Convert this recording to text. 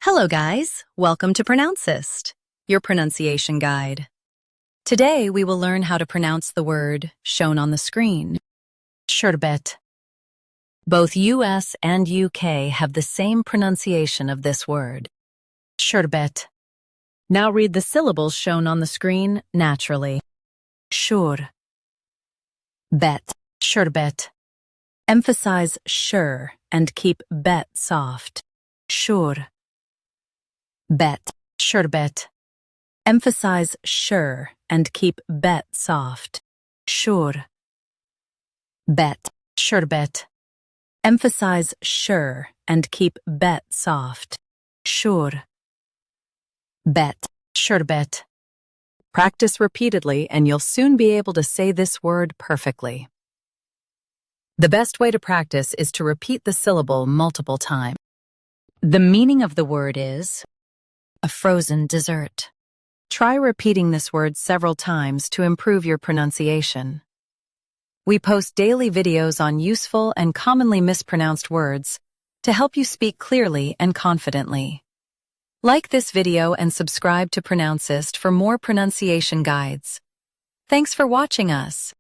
Hello guys, welcome to Pronouncist, your pronunciation guide. Today we will learn how to pronounce the word shown on the screen, sherbet. Both US and UK have the same pronunciation of this word, sherbet. Now read the syllables shown on the screen naturally. Shur, bet, sherbet. Emphasize sher and keep bet soft. Shur. Bet, sherbet. Emphasize sher and keep bet soft. Shur. Bet, sherbet. Emphasize sher and keep bet soft. Shur. Bet, sherbet. Practice repeatedly and you'll soon be able to say this word perfectly. The best way to practice is to repeat the syllable multiple times. The meaning of the word is a frozen dessert. Try repeating this word several times to improve your pronunciation. We post daily videos on useful and commonly mispronounced words to help you speak clearly and confidently. Like this video and subscribe to Pronouncist for more pronunciation guides. Thanks for watching us.